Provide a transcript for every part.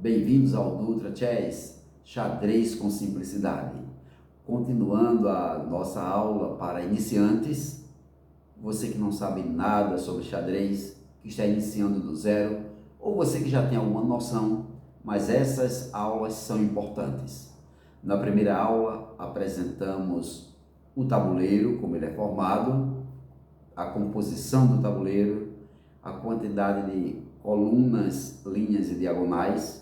Bem-vindos ao Dutra Chess, xadrez com simplicidade. Continuando a nossa aula para iniciantes, você que não sabe nada sobre xadrez, que está iniciando do zero, ou você que já tem alguma noção, mas essas aulas são importantes. Na primeira aula, apresentamos o tabuleiro, como ele é formado, a composição do tabuleiro, a quantidade de colunas, linhas e diagonais,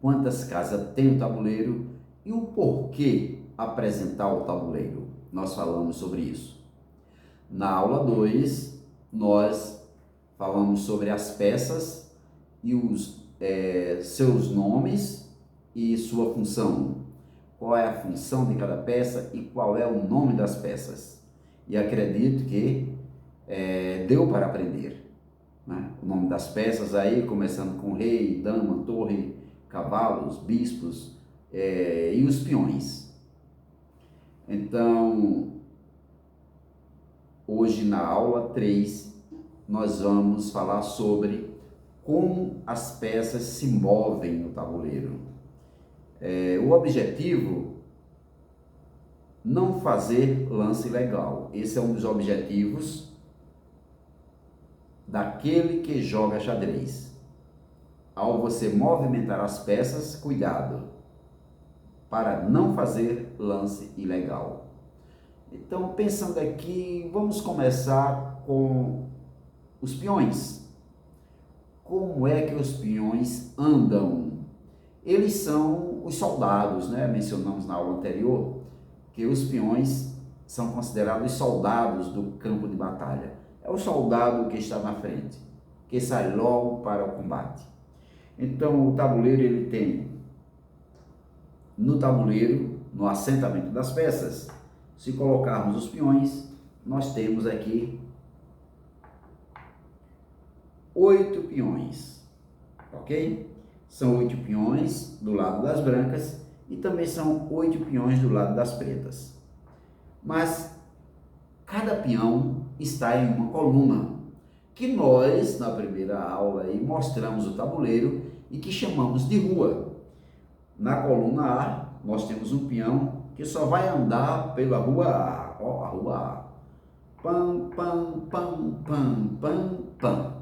quantas casas tem o tabuleiro e o porquê apresentar o tabuleiro. Nós falamos sobre isso. Na aula 2, nós falamos sobre as peças e os seus nomes e sua função. Qual é a função de cada peça e qual é o nome das peças. E acredito que deu para aprender, né? O nome das peças aí, começando com rei, dama, torre, cavalos, bispos e os peões. Então, hoje na aula 3, nós vamos falar sobre como as peças se movem no tabuleiro. O objetivo, não fazer lance ilegal. Esse é um dos objetivos daquele que joga xadrez. Ao você movimentar as peças, cuidado para não fazer lance ilegal. Então, pensando aqui, vamos começar com os peões. Como é que os peões andam? Eles são os soldados, né? Mencionamos na aula anterior que os peões são considerados soldados do campo de batalha. É o soldado que está na frente, que sai logo para o combate. Então, o tabuleiro, ele tem, no tabuleiro, no assentamento das peças, se colocarmos os peões, nós temos aqui 8 peões, ok? São 8 peões do lado das brancas e também são 8 peões do lado das pretas. Mas cada peão está em uma coluna, que nós, na primeira aula, aí, mostramos o tabuleiro e que chamamos de rua. Na coluna A, nós temos um peão que só vai andar pela rua A. Ó, a rua A. Pam, pam, pam, pam, pam, pam.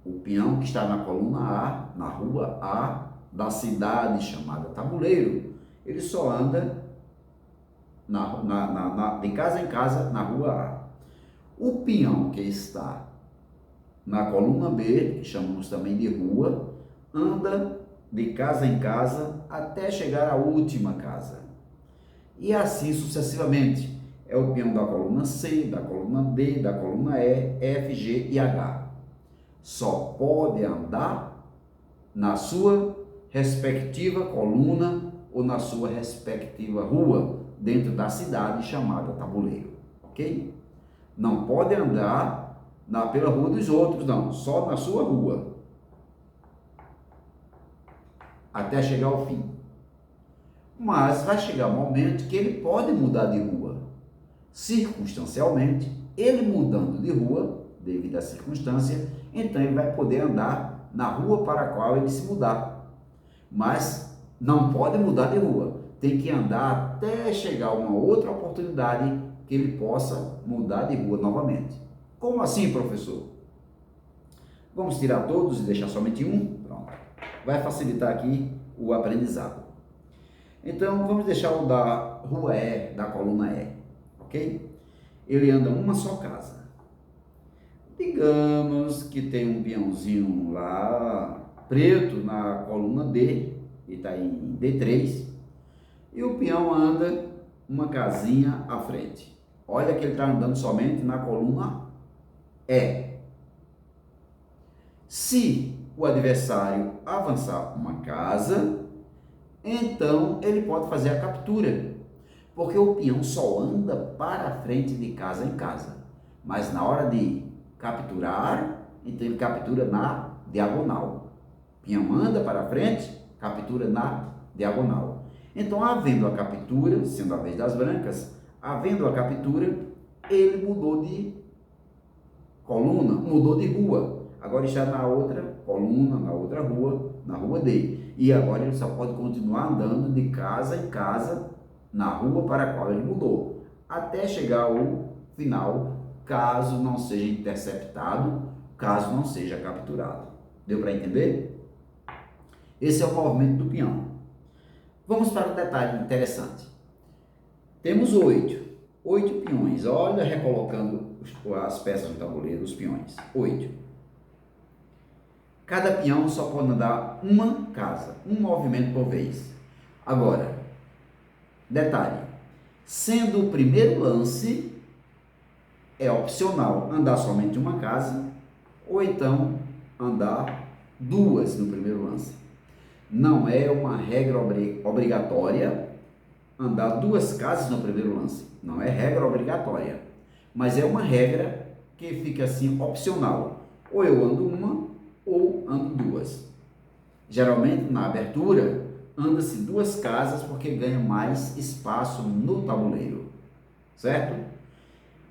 O peão que está na coluna A, na rua A, da cidade chamada tabuleiro, ele só anda de casa em casa na rua A. O peão que está na coluna B, que chamamos também de rua, anda de casa em casa até chegar à última casa. E assim sucessivamente. É o peão da coluna C, da coluna D, da coluna E, F, G e H. Só pode andar na sua respectiva coluna ou na sua respectiva rua, dentro da cidade chamada tabuleiro, ok? Não pode andar pela rua dos outros, não, só na sua rua, até chegar ao fim. Mas vai chegar um momento que ele pode mudar de rua. Circunstancialmente, ele mudando de rua, devido à circunstância, então ele vai poder andar na rua para a qual ele se mudar. Mas não pode mudar de rua. Tem que andar até chegar a uma outra oportunidade que ele possa mudar de rua novamente. Como assim, professor? Vamos tirar todos e deixar somente um? Pronto. Vai facilitar aqui o aprendizado. Então, vamos deixar o da rua E, da coluna E, ok? Ele anda uma só casa. Digamos que tem um peãozinho lá, preto, na coluna D, e está em D3, e o peão anda uma casinha à frente. Olha que ele está andando somente na coluna E. Se o adversário avançar uma casa, então ele pode fazer a captura, porque o peão só anda para frente de casa em casa. Mas na hora de capturar, então ele captura na diagonal. O peão anda para frente, captura na diagonal. Então, havendo a captura, sendo a vez das brancas, havendo a captura, ele mudou de coluna, mudou de rua. Agora está na outra coluna, na outra rua, na rua D. E agora ele só pode continuar andando de casa em casa na rua para a qual ele mudou, até chegar ao final, caso não seja interceptado, caso não seja capturado. Deu para entender? Esse é o movimento do peão. Vamos para um detalhe interessante. Temos 8 peões. Olha, recolocando as peças no tabuleiro, os peões. 8. Cada peão só pode andar uma casa, um movimento por vez. Agora, detalhe, sendo o primeiro lance, é opcional andar somente uma casa, ou então andar duas no primeiro lance. Não é uma regra obrigatória andar duas casas no primeiro lance. Não é regra obrigatória, mas é uma regra que fica assim opcional. Ou eu ando uma ou ando duas. Geralmente na abertura anda-se duas casas porque ganha mais espaço no tabuleiro, certo?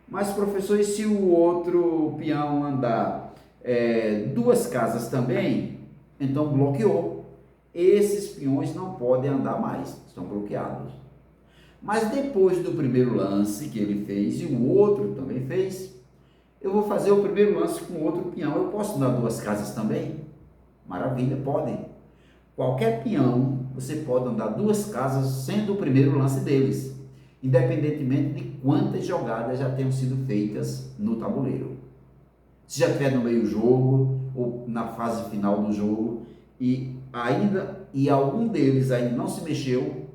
Mas professor, e se o outro peão andar duas casas também, então bloqueou. Esses peões não podem andar mais, estão bloqueados. Mas depois do primeiro lance que ele fez e o outro também fez, eu vou fazer o primeiro lance com outro peão. Eu posso andar duas casas também? Maravilha, podem. Qualquer peão, você pode andar duas casas sendo o primeiro lance deles, independentemente de quantas jogadas já tenham sido feitas no tabuleiro. Se já estiver no meio do jogo ou na fase final do jogo e algum deles ainda não se mexeu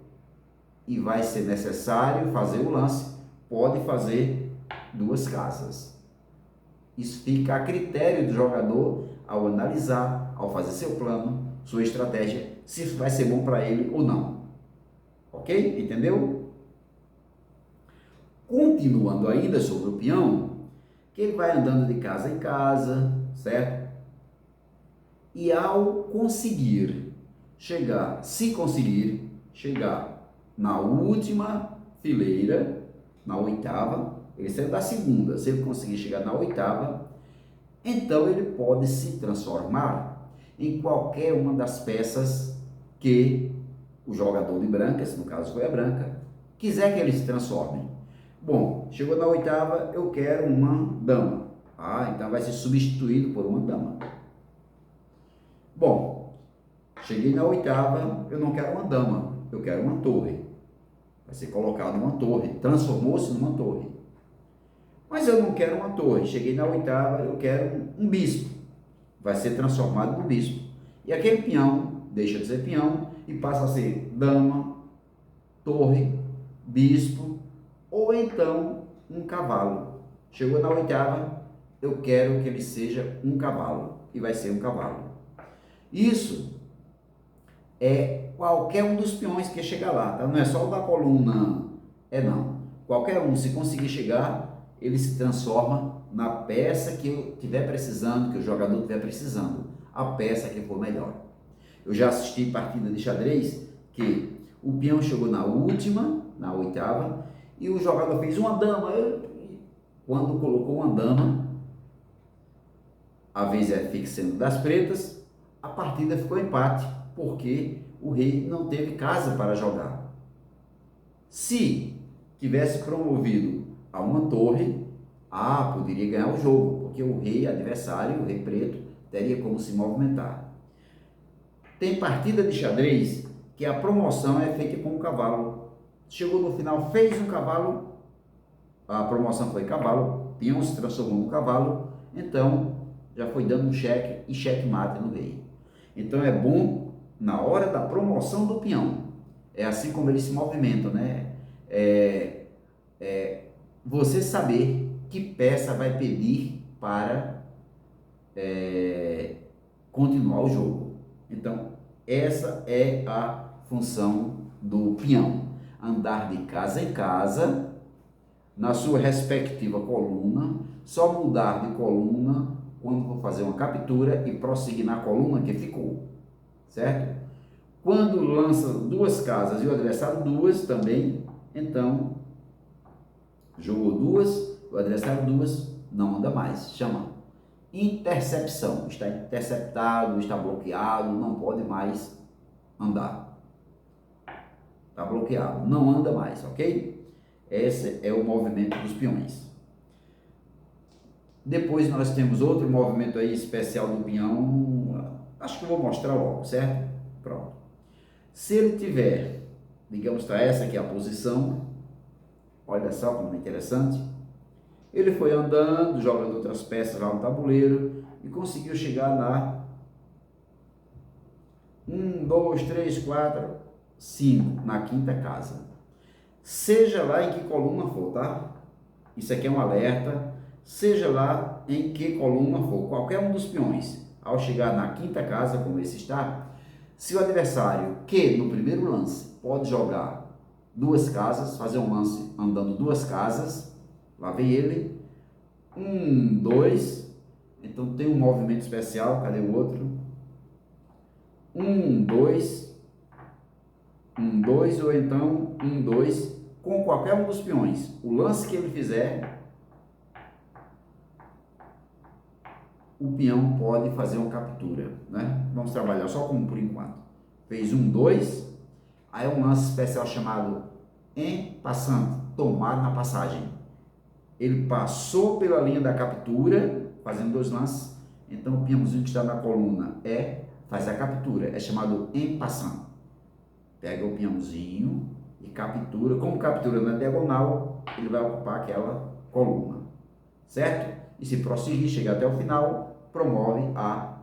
e vai ser necessário fazer o lance, pode fazer duas casas. Isso fica a critério do jogador ao analisar, ao fazer seu plano, sua estratégia, se vai ser bom para ele ou não. Ok? Entendeu? Continuando ainda sobre o peão, que ele vai andando de casa em casa, certo? E ao conseguir chegar, se conseguir chegar na última fileira, na oitava, ele saiu da segunda, se ele conseguir chegar na oitava, então ele pode se transformar em qualquer uma das peças que o jogador de brancas, no caso foi a branca, quiser que ele se transforme. Bom, chegou na oitava, eu quero uma dama. Então vai ser substituído por uma dama. Bom, cheguei na oitava, eu não quero uma dama, eu quero uma torre. Vai ser colocado uma torre, transformou-se numa torre. Mas eu não quero uma torre, cheguei na oitava, eu quero um bispo. Vai ser transformado num bispo. E aquele peão deixa de ser peão e passa a ser dama, torre, bispo, ou então um cavalo. Chegou na oitava, eu quero que ele seja um cavalo, e vai ser um cavalo. Isso é qualquer um dos peões que chegar lá, tá? Não é só o da coluna, não. Qualquer um, se conseguir chegar, ele se transforma na peça que eu estiver precisando, que o jogador estiver precisando, a peça que for melhor. Eu já assisti partida de xadrez que o peão chegou na última, na oitava, e o jogador fez uma dama. Quando colocou uma dama, a vez fixa sendo das pretas, a partida ficou empate, porque o rei não teve casa para jogar. Se tivesse promovido a uma torre, poderia ganhar o jogo, porque o rei adversário, o rei preto, teria como se movimentar. Tem partida de xadrez que a promoção é feita com um cavalo. Chegou no final, fez um cavalo, a promoção foi cavalo, peão se transformou no cavalo, então já foi dando um cheque e cheque-mate no rei. Então é bom, na hora da promoção do peão, é assim como ele se movimenta, né? Você saber que peça vai pedir para continuar o jogo. Então, essa é a função do peão. Andar de casa em casa, na sua respectiva coluna, só mudar de coluna quando for fazer uma captura e prosseguir na coluna que ficou, certo? Quando lança duas casas e o adversário duas também, então, jogou duas, o adversário duas, não anda mais, chama intercepção, está interceptado, está bloqueado, não pode mais andar. Está bloqueado, não anda mais, ok? Esse é o movimento dos peões. Depois nós temos outro movimento aí especial do peão, acho que eu vou mostrar logo, certo? Pronto. Se ele tiver, digamos, tá, essa aqui é a posição, olha só como é interessante. Ele foi andando, jogando outras peças lá no tabuleiro e conseguiu chegar na 1, 2, 3, 4, 5, na quinta casa. Seja lá em que coluna for, tá? Isso aqui é um alerta. Seja lá em que coluna for, qualquer um dos peões, ao chegar na quinta casa, como esse está, se o adversário, que no primeiro lance pode jogar duas casas, fazer um lance andando duas casas, lá vem ele, 1, 2, então tem um movimento especial, cadê o outro? 1, 2, 1, 2, ou então 1, 2, com qualquer um dos peões. O lance que ele fizer, o peão pode fazer uma captura, né? Vamos trabalhar só com um por enquanto. Fez 1, 2, aí um lance especial chamado en passant, tomar na passagem. Ele passou pela linha da captura, fazendo dois lances, então o peãozinho que está na coluna faz a captura, é chamado en passant. Pega o peãozinho e captura, como captura na diagonal, ele vai ocupar aquela coluna, certo? E se prosseguir, chegar até o final, promove a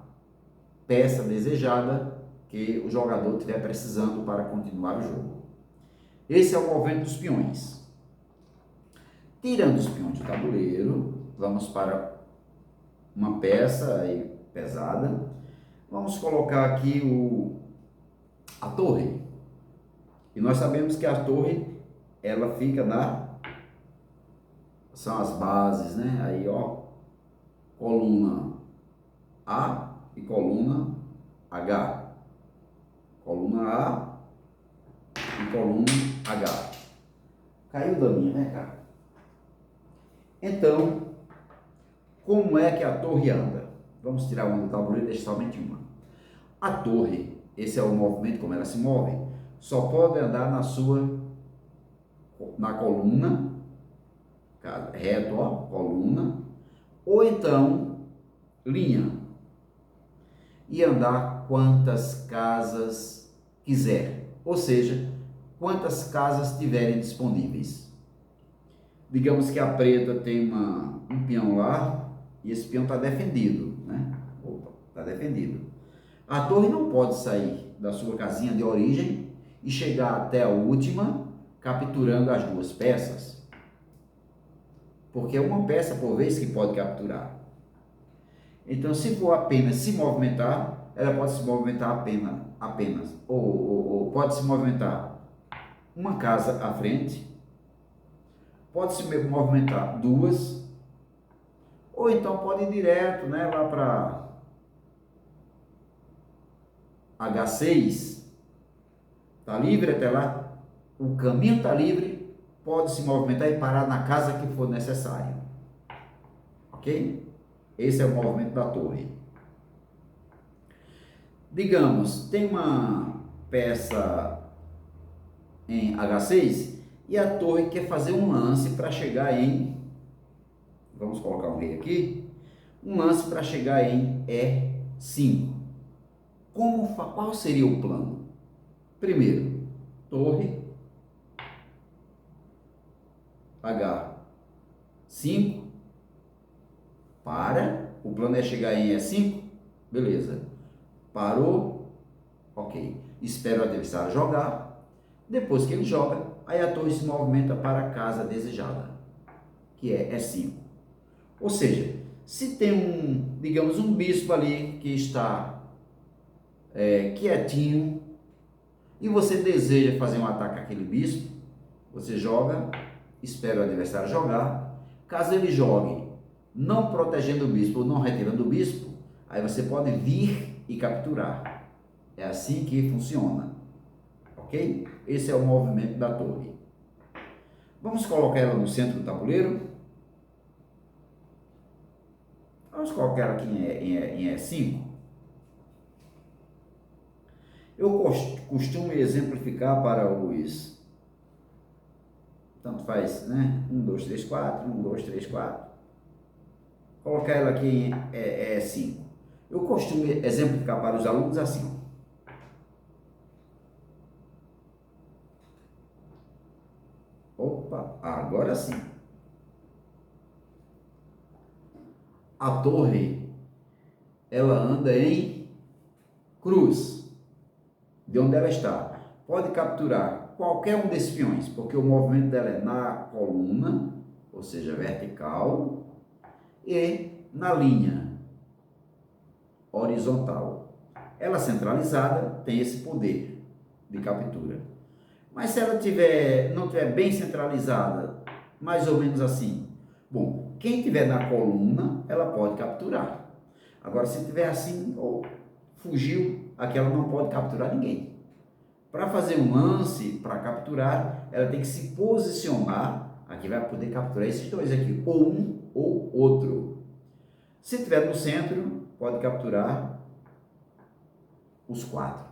peça desejada que o jogador estiver precisando para continuar o jogo. Esse é o movimento dos peões. Tirando os peões do tabuleiro, vamos para uma peça aí pesada. Vamos colocar aqui a torre. E nós sabemos que a torre, ela fica são as bases, né? Aí, ó, coluna A e coluna H. Coluna A e coluna H. Caiu da minha, né, cara? Então, como é que a torre anda? Vamos tirar uma do tabuleiro e deixar somente uma. A torre, esse é o movimento, como ela se move, só pode andar na coluna, reto, ó, coluna, ou então linha, e andar quantas casas quiser, ou seja, quantas casas tiverem disponíveis. Digamos que a preta tem um peão lá, e esse peão está defendido, né? Opa, está defendido. A torre não pode sair da sua casinha de origem e chegar até a última, capturando as duas peças, porque é uma peça por vez que pode capturar. Então, se for apenas se movimentar, ela pode se movimentar apenas ou pode se movimentar uma casa à frente, pode se movimentar duas, ou então pode ir direto, né, lá para H6, está livre até lá, o caminho está livre, pode se movimentar e parar na casa que for necessário, ok? Esse é o movimento da torre. Digamos, tem uma peça em H6 e a torre quer fazer um lance para chegar em, vamos colocar um rei aqui, um lance para chegar em E5. Qual seria o plano? Primeiro, torre H5, o plano é chegar em E5, beleza, parou, ok, espera o adversário jogar, depois que ele joga, aí a torre se movimenta para a casa desejada, que é E5. Ou seja, se tem digamos, um bispo ali que está quietinho e você deseja fazer um ataque àquele bispo, você joga, espera o adversário jogar. Caso ele jogue não protegendo o bispo ou não retirando o bispo, aí você pode vir e capturar. É assim que funciona, ok? Esse é o movimento da torre. Vamos colocar ela no centro do tabuleiro. Vamos colocar ela aqui em E5. Eu costumo exemplificar para os, tanto faz, né? 1, 2, 3, 4, 1, 2, 3, 4. Colocar ela aqui em E5. Eu costumo exemplificar para os alunos assim, ó. Opa, agora sim. A torre, ela anda em cruz, de onde ela está. Pode capturar qualquer um desses peões, porque o movimento dela é na coluna, ou seja, vertical, e na linha horizontal. Ela centralizada tem esse poder de captura. Mas se ela não tiver bem centralizada, mais ou menos assim, bom, quem tiver na coluna, ela pode capturar. Agora, se tiver assim, ou fugiu, aquela não pode capturar ninguém. Para fazer um lance, para capturar, ela tem que se posicionar, aqui vai poder capturar esses dois aqui, ou um ou outro. Se tiver no centro, pode capturar os 4.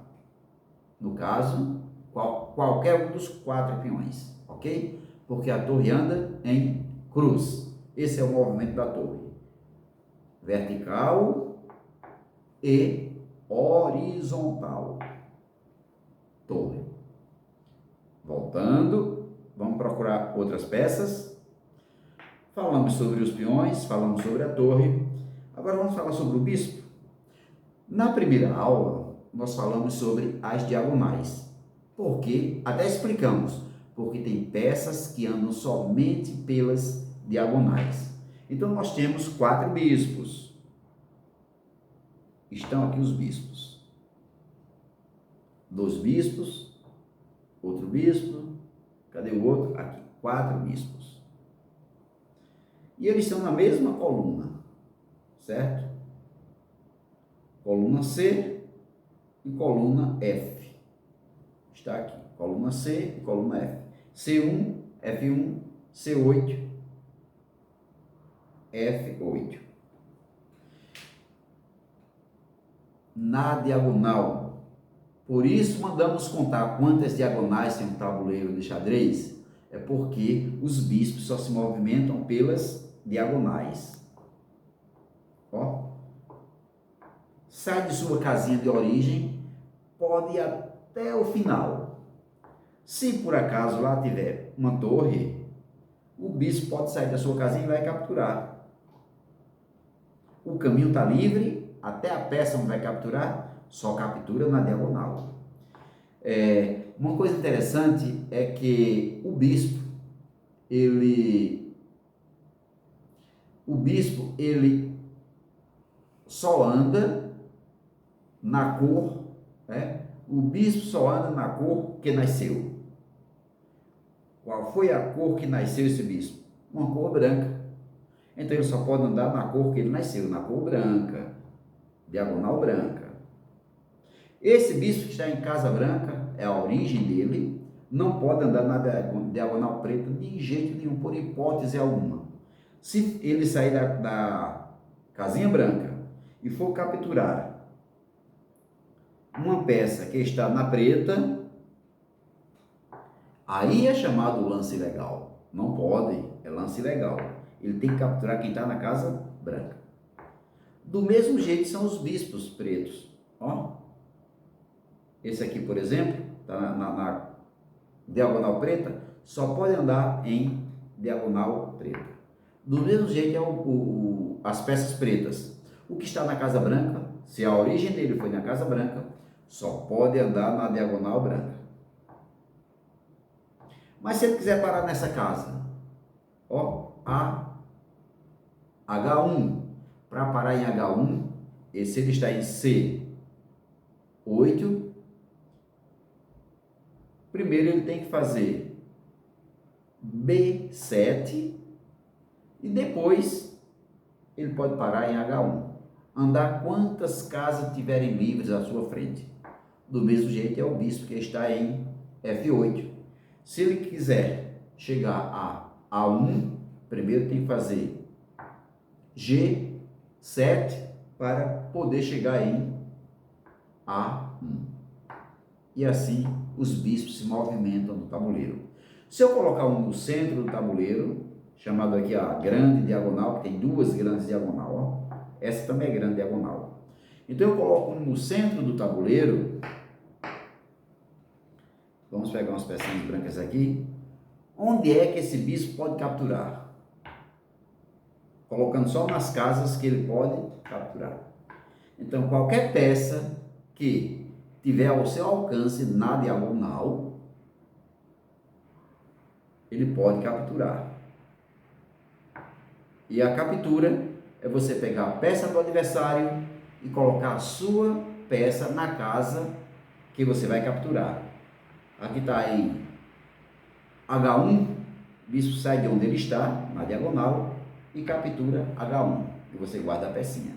No caso, qualquer um dos 4 peões, ok? Porque a torre anda em cruz. Esse é o movimento da torre. Vertical e horizontal. Torre. Voltando, vamos procurar outras peças. Falamos sobre os peões, falamos sobre a torre. Agora vamos falar sobre o bispo. Na primeira aula, nós falamos sobre as diagonais. Porque, até explicamos, porque tem peças que andam somente pelas diagonais. Então, nós temos 4 bispos. Estão aqui os bispos. 2 bispos, outro bispo, cadê o outro? Aqui, 4 bispos. E eles estão na mesma coluna, certo? Coluna C e coluna F. Está aqui, coluna C e coluna F. C1, F1, C8, F8. Na diagonal. Por isso mandamos contar quantas diagonais tem um tabuleiro de xadrez. É porque os bispos só se movimentam pelas diagonais. Ó. Sai de sua casinha de origem, pode ir até o final. Se por acaso lá tiver uma torre, o bispo pode sair da sua casinha e vai capturar. O caminho está livre, até a peça não vai capturar, só captura na diagonal. Uma coisa interessante é que o bispo, ele só anda na cor, o bispo só anda na cor que nasceu. Qual foi a cor que nasceu esse bispo? Uma cor branca. Então ele só pode andar na cor que ele nasceu, na cor branca, diagonal branca. Esse bispo que está em casa branca, é a origem dele, não pode andar na diagonal preta de jeito nenhum, por hipótese alguma. Se ele sair da casinha branca e for capturar uma peça que está na preta, aí é chamado lance ilegal. Não pode, é lance ilegal. Ele tem que capturar quem está na casa branca. Do mesmo jeito são os bispos pretos. Ó. Esse aqui, por exemplo, está na diagonal preta, só pode andar em diagonal preta. Do mesmo jeito é as peças pretas. O que está na casa branca, se a origem dele foi na casa branca, só pode andar na diagonal branca. Mas se ele quiser parar nessa casa, ó, H1, para parar em H1, se ele está em C8, primeiro ele tem que fazer B7 e depois ele pode parar em H1. Andar quantas casas tiverem livres à sua frente. Do mesmo jeito é o bispo que está em F8. Se ele quiser chegar a A1, primeiro tem que fazer G7. 7 para poder chegar em A1. E assim os bispos se movimentam no tabuleiro. Se eu colocar um no centro do tabuleiro, chamado aqui a grande diagonal, que tem duas grandes diagonal, ó. Essa também é grande diagonal. Então eu coloco um no centro do tabuleiro. Vamos pegar umas pecinhas brancas aqui. Onde é que esse bispo pode capturar? Colocando só nas casas que ele pode capturar. Então, qualquer peça que tiver ao seu alcance na diagonal, ele pode capturar. E a captura é você pegar a peça do adversário e colocar a sua peça na casa que você vai capturar. Aqui está em H1, o bispo sai de onde ele está, na diagonal, e captura H1. E você guarda a pecinha.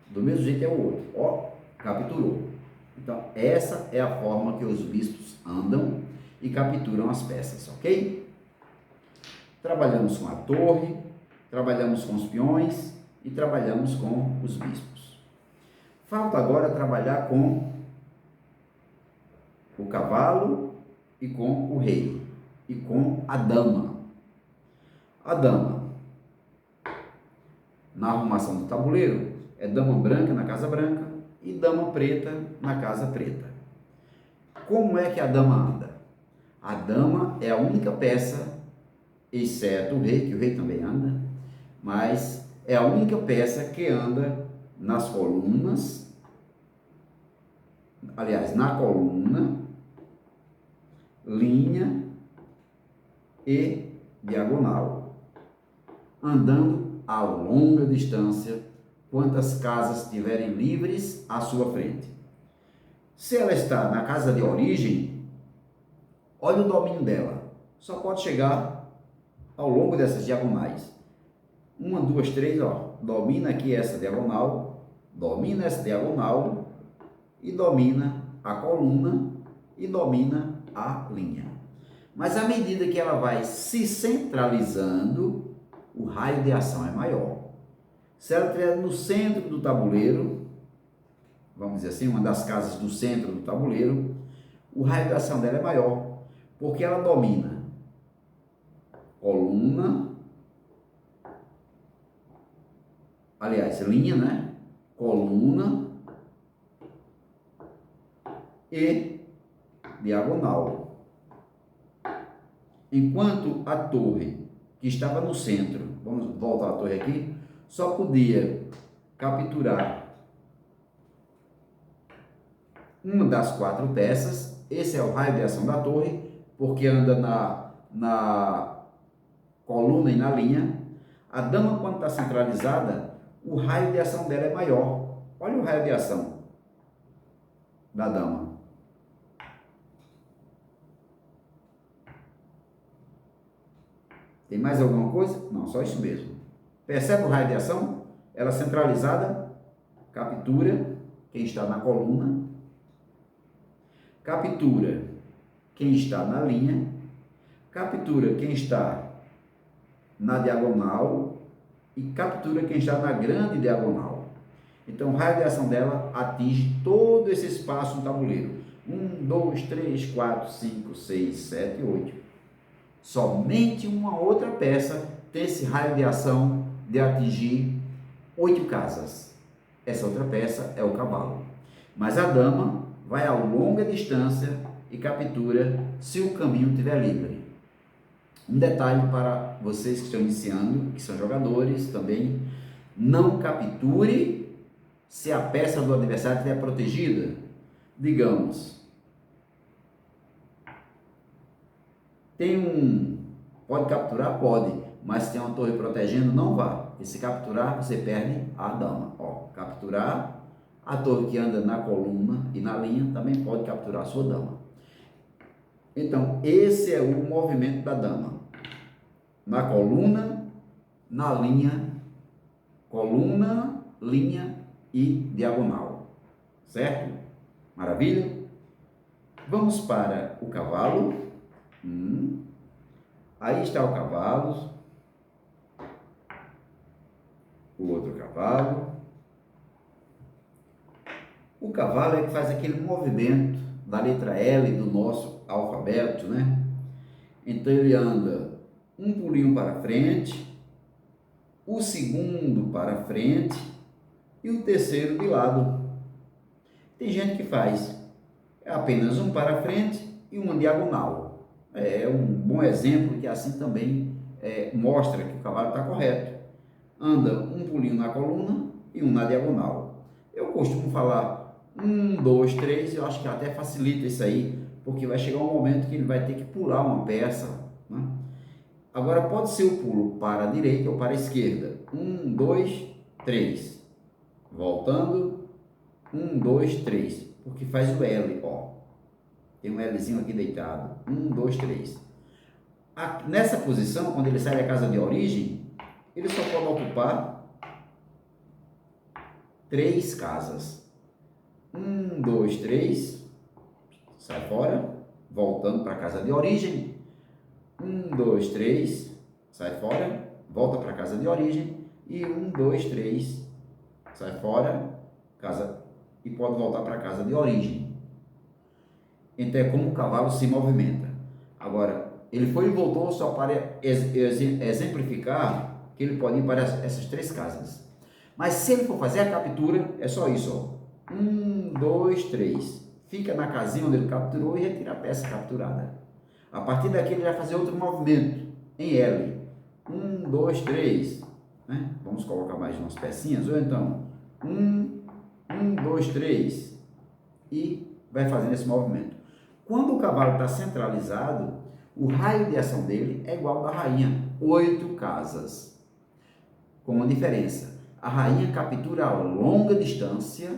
Do mesmo jeito é o outro. Ó, capturou. Então, essa é a forma que os bispos andam e capturam as peças, ok? Trabalhamos com a torre, trabalhamos com os peões e trabalhamos com os bispos. Falta agora trabalhar com o cavalo e com o rei e com a dama. A dama, na arrumação do tabuleiro, é dama branca na casa branca e dama preta na casa preta. Como é que a dama anda? A dama é a única peça, exceto o rei, que o rei também anda, mas é a única peça que anda nas colunas, aliás, na coluna, linha e diagonal, andando a longa distância, quantas casas estiverem livres à sua frente. Se ela está na casa de origem, olha o domínio dela, só pode chegar ao longo dessas diagonais. 1, 2, 3, ó, domina aqui essa diagonal, domina essa diagonal e domina a coluna e domina a linha. Mas à medida que ela vai se centralizando, o raio de ação é maior. Se ela estiver no centro do tabuleiro, vamos dizer assim, uma das casas do centro do tabuleiro, o raio de ação dela é maior, porque ela domina coluna, aliás, linha, né? Coluna e diagonal. Enquanto a torre, que estava no centro, vamos voltar à torre aqui, só podia capturar uma das 4 peças. Esse é o raio de ação da torre, porque anda na coluna e na linha. A dama, quando está centralizada, o raio de ação dela é maior. Olha o raio de ação da dama. Tem mais alguma coisa? Não, só isso mesmo. Percebe o raio de ação? Ela centralizada, captura quem está na coluna, captura quem está na linha, captura quem está na diagonal e captura quem está na grande diagonal. Então, o raio de ação dela atinge todo esse espaço no tabuleiro. 1, 2, 3, 4, 5, 6, 7, 8. Somente uma outra peça tem esse raio de ação de atingir 8 casas. Essa outra peça é o cavalo. Mas a dama vai a longa distância e captura se o caminho estiver livre. Um detalhe para vocês que estão iniciando, que são jogadores também: não capture se a peça do adversário estiver protegida. Digamos, pode capturar? Pode, mas se tem uma torre protegendo, não vá. E se capturar, você perde a dama. Ó, capturar, a torre que anda na coluna e na linha também pode capturar a sua dama. Então, esse é o movimento da dama. Na coluna, na linha, coluna, linha e diagonal. Certo? Maravilha? Vamos para o cavalo. Aí está o cavalo. o outro cavalo. O cavalo é que faz aquele movimento da letra L do nosso alfabeto, né? Então ele anda um pulinho para frente, o segundo para frente e o terceiro de lado. Tem gente que faz apenas um para frente e uma diagonal. É um bom exemplo que assim também mostra que o cavalo está correto. Anda um pulinho na coluna e um na diagonal. Eu costumo falar 1, 2, 3, eu acho que até facilita isso aí, porque vai chegar um momento que ele vai ter que pular uma peça, né? Agora pode ser o pulo para a direita ou para a esquerda. 1, 2, 3. Voltando. 1, 2, 3. Porque faz o L, ó. Tem um Lzinho aqui deitado. 1, 2, 3. Nessa posição, quando ele sai da casa de origem, ele só pode ocupar 3 casas. 1, 2, 3. Sai fora. Voltando para a casa de origem. 1, 2, 3. Sai fora. Volta para a casa de origem. E 1, 2, 3. Sai fora. Casa. E pode voltar para a casa de origem. Então é como o cavalo se movimenta. Agora, ele foi e voltou só para exemplificar que ele pode ir para essas 3 casas. Mas se ele for fazer a captura, é só isso, ó. 1, 2, 3. Fica na casinha onde ele capturou e retira a peça capturada. A partir daqui ele vai fazer outro movimento em L. 1, 2, 3. Né? Vamos colocar mais umas pecinhas. Ou então, 1, 2, 3. E vai fazendo esse movimento. Quando o cavalo está centralizado, o raio de ação dele é igual ao da rainha, 8 casas. Com uma diferença. A rainha captura a longa distância,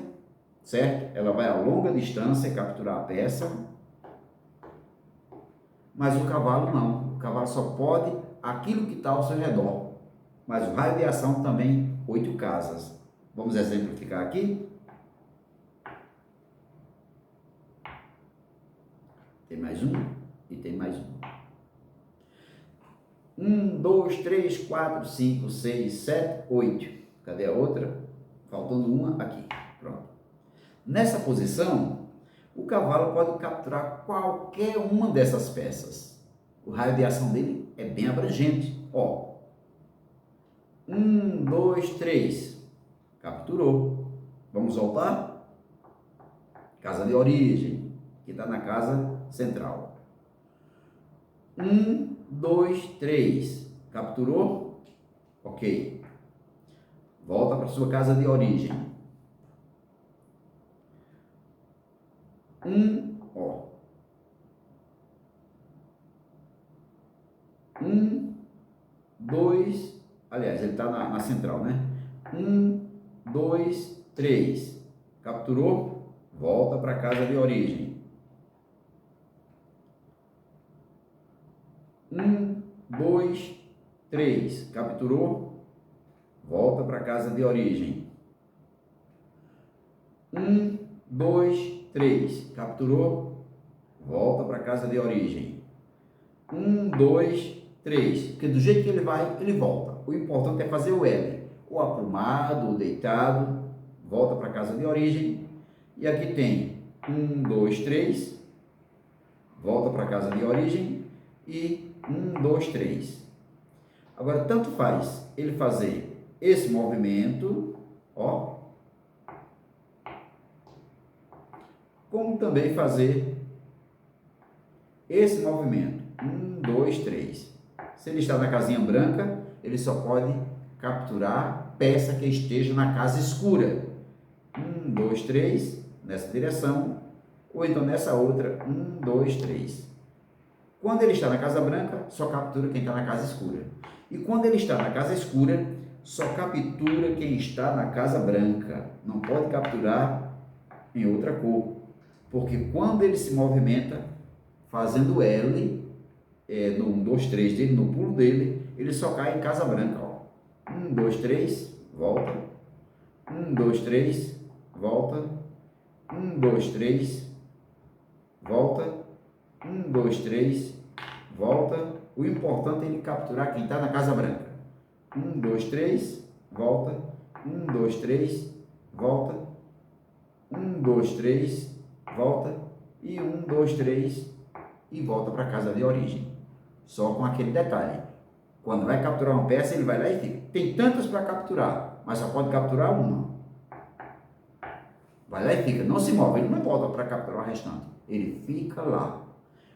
certo? Ela vai a longa distância capturar a peça. Mas o cavalo não. O cavalo só pode aquilo que está ao seu redor. Mas o raio de ação também, 8 casas. Vamos exemplificar aqui? Tem mais um e tem mais um. 1, 2, 3, 4, 5, 6, 7, 8. Cadê a outra? Faltando uma aqui. Pronto. Nessa posição, o cavalo pode capturar qualquer uma dessas peças. O raio de ação dele é bem abrangente. Ó. 1, 2, 3. Capturou. Vamos voltar? Casa de origem, que está na casa central. 1, 2, 3. Capturou? Ok. Volta para sua casa de origem. 1, ó. 1, 2, aliás, ele está na central, né? 1, 2, 3. Capturou? Volta para a casa de origem. 1, 2, 3. Capturou? Volta para a casa de origem. 1, 2, 3. Capturou? Volta para a casa de origem. 1, 2, 3. Porque do jeito que ele vai, ele volta. O importante é fazer o L. Ou aprumado, ou deitado. Volta para a casa de origem. E aqui tem 1, 2, 3. Volta para a casa de origem. E 1, 2, 3. Agora, tanto faz ele fazer esse movimento, ó, como também fazer esse movimento. 1, 2, 3. Se ele está na casinha branca, ele só pode capturar peça que esteja na casa escura. 1, 2, 3, nessa direção, ou então nessa outra, 1, 2, 3. Quando ele está na casa branca, só captura quem está na casa escura. E quando ele está na casa escura, só captura quem está na casa branca. Não pode capturar em outra cor. Porque quando ele se movimenta, fazendo L, no 1, 2, 3 dele, no pulo dele, ele só cai em casa branca. Ó. 1, 2, 3, volta. 1, 2, 3, volta. 1, 2, 3, volta. 1, 2, 3, volta. O importante é ele capturar quem está na casa branca. 1, 2, 3, volta. 1, 2, 3, volta. 1, 2, 3, volta. E 1, 2, 3 e volta para a casa de origem. Só com aquele detalhe. Quando vai capturar uma peça, ele vai lá e fica. Tem tantas para capturar, mas só pode capturar uma. Vai lá e fica. Não se move. Ele não volta para capturar o restante. Ele fica lá.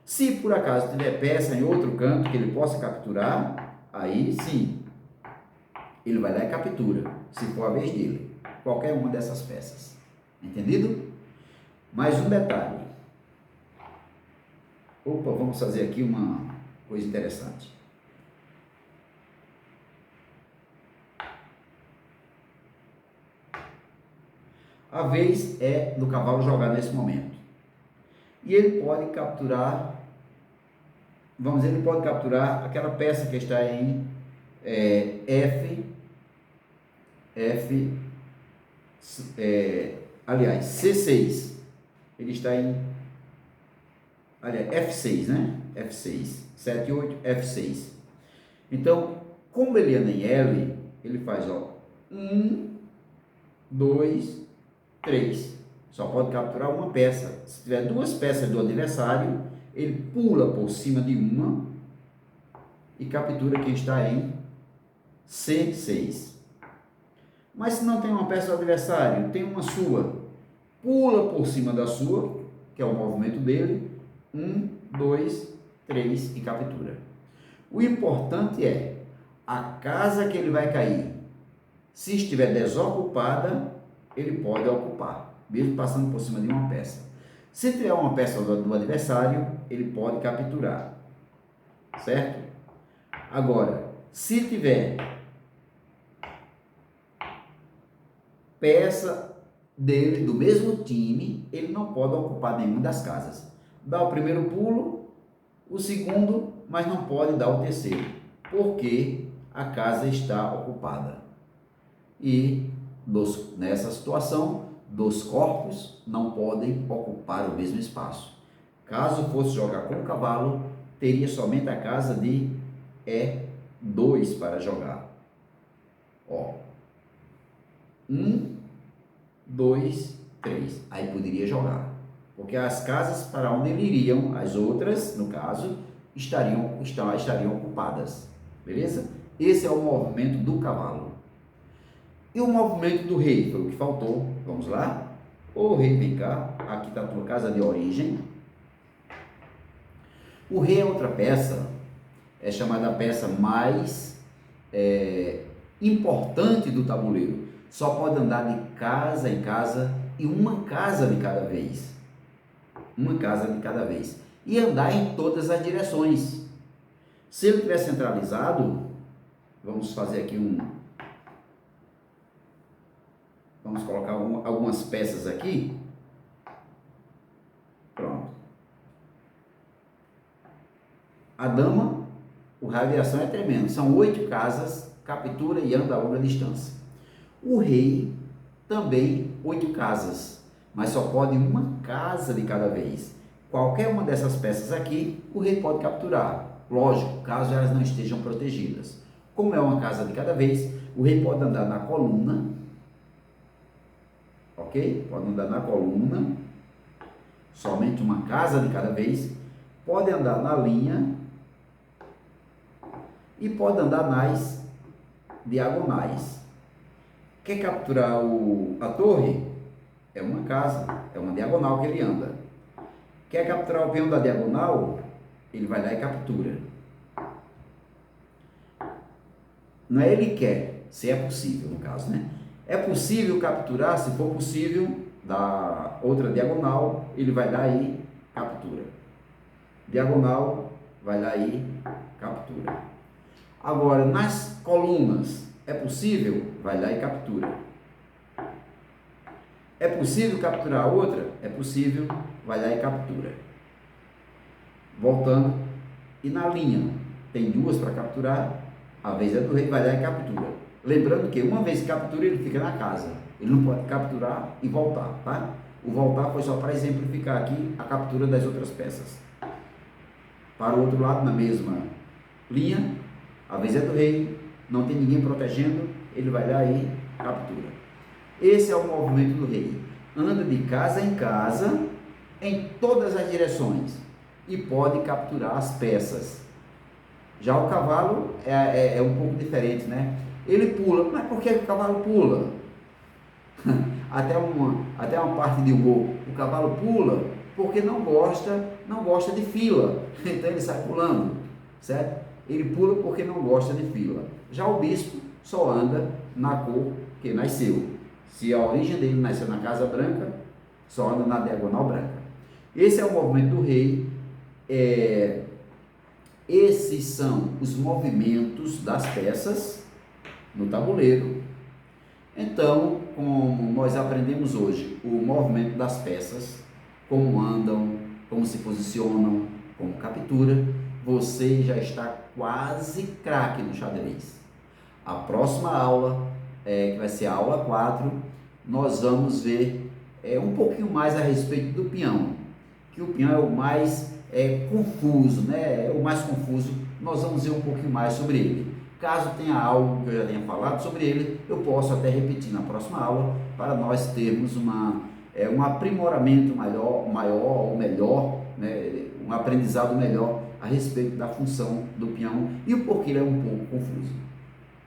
Se por acaso tiver peça em outro canto que ele possa capturar, aí sim, ele vai lá e captura, se for a vez dele, qualquer uma dessas peças. Entendido? Mais um detalhe. Opa, vamos fazer aqui uma coisa interessante. A vez é do cavalo jogar nesse momento. E ele pode capturar, vamos dizer, ele pode capturar aquela peça que está em aliás, C6. Ele está em, aliás, F6, né? F6, 7, 8, F6. Então, como ele anda em L, ele faz, ó, 1, 2, 3. Só pode capturar uma peça. Se tiver duas peças do adversário, ele pula por cima de uma e captura quem está em C6. Mas se não tem uma peça do adversário, tem uma sua, pula por cima da sua, que é o movimento dele, 1, 2, 3 e captura. O importante é a casa que ele vai cair. Se estiver desocupada, ele pode ocupar, mesmo passando por cima de uma peça. Se tiver uma peça do adversário, ele pode capturar, certo? Agora, se tiver peça dele, do mesmo time, ele não pode ocupar nenhuma das casas. Dá o primeiro pulo, o segundo, mas não pode dar o terceiro, porque a casa está ocupada. E nessa situação, dos corpos não podem ocupar o mesmo espaço. Caso fosse jogar com o cavalo, teria somente a casa de E2 para jogar. Ó, 1, 2, 3. Aí poderia jogar. Porque as casas para onde ele iriam, as outras, no caso, estariam ocupadas. Beleza? Esse é o movimento do cavalo. E o movimento do rei? Foi o que faltou. Vamos lá? O rei, vem cá. Aqui está a tua casa de origem. O rei é outra peça. É chamada a peça mais importante do tabuleiro. Só pode andar de casa em casa e uma casa de cada vez. Uma casa de cada vez. E andar em todas as direções. Se ele estiver centralizado, vamos fazer aqui vamos colocar algumas peças aqui. Pronto. A dama, o raio de ação é tremendo. São 8 casas, captura e anda a longa distância. O rei, também 8 casas, mas só pode uma casa de cada vez. Qualquer uma dessas peças aqui, o rei pode capturar. Lógico, caso elas não estejam protegidas. Como é uma casa de cada vez, o rei pode andar na coluna, ok? Pode andar na coluna, somente uma casa de cada vez. Pode andar na linha e pode andar nas diagonais. Quer capturar a torre? É uma casa, é uma diagonal que ele anda. Quer capturar o peão da diagonal? Ele vai lá e captura. Não é ele quer, se é possível no caso, né? É possível capturar, se for possível, da outra diagonal, ele vai lá e captura. Diagonal, vai lá e captura. Agora, nas colunas, é possível? Vai lá e captura. É possível capturar a outra? É possível, vai lá e captura. Voltando, e na linha, tem 2 para capturar, a vez é do rei, vai lá e captura. Lembrando que uma vez que captura, ele fica na casa. Ele não pode capturar e voltar, tá? O voltar foi só para exemplificar aqui a captura das outras peças. Para o outro lado, na mesma linha, a vez é do rei, não tem ninguém protegendo, ele vai lá e captura. Esse é o movimento do rei. Anda de casa em casa, em todas as direções, e pode capturar as peças. Já o cavalo é um pouco diferente, né? Ele pula, mas por que o cavalo pula? Até uma parte de humor. O cavalo pula porque não gosta de fila, então ele sai pulando, certo? Ele pula porque não gosta de fila. Já o bispo só anda na cor que nasceu. Se a origem dele nasceu na Casa Branca, só anda na diagonal branca. Esse é o movimento do rei. Esses são os movimentos das peças no tabuleiro. Então, como nós aprendemos hoje o movimento das peças, como andam, como se posicionam, como captura, você já está quase craque no xadrez. A próxima aula, que vai ser a aula 4, nós vamos ver um pouquinho mais a respeito do peão, que o peão é o mais confuso, né? É o mais confuso, nós vamos ver um pouquinho mais sobre ele. Caso tenha algo que eu já tenha falado sobre ele, eu posso até repetir na próxima aula, para nós termos um aprimoramento maior ou melhor, né? Um aprendizado melhor a respeito da função do peão e o porquê ele é um pouco confuso.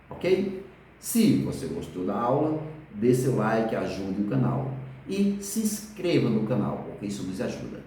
Ok? Se você gostou da aula, dê seu like, ajude o canal e se inscreva no canal, porque isso nos ajuda.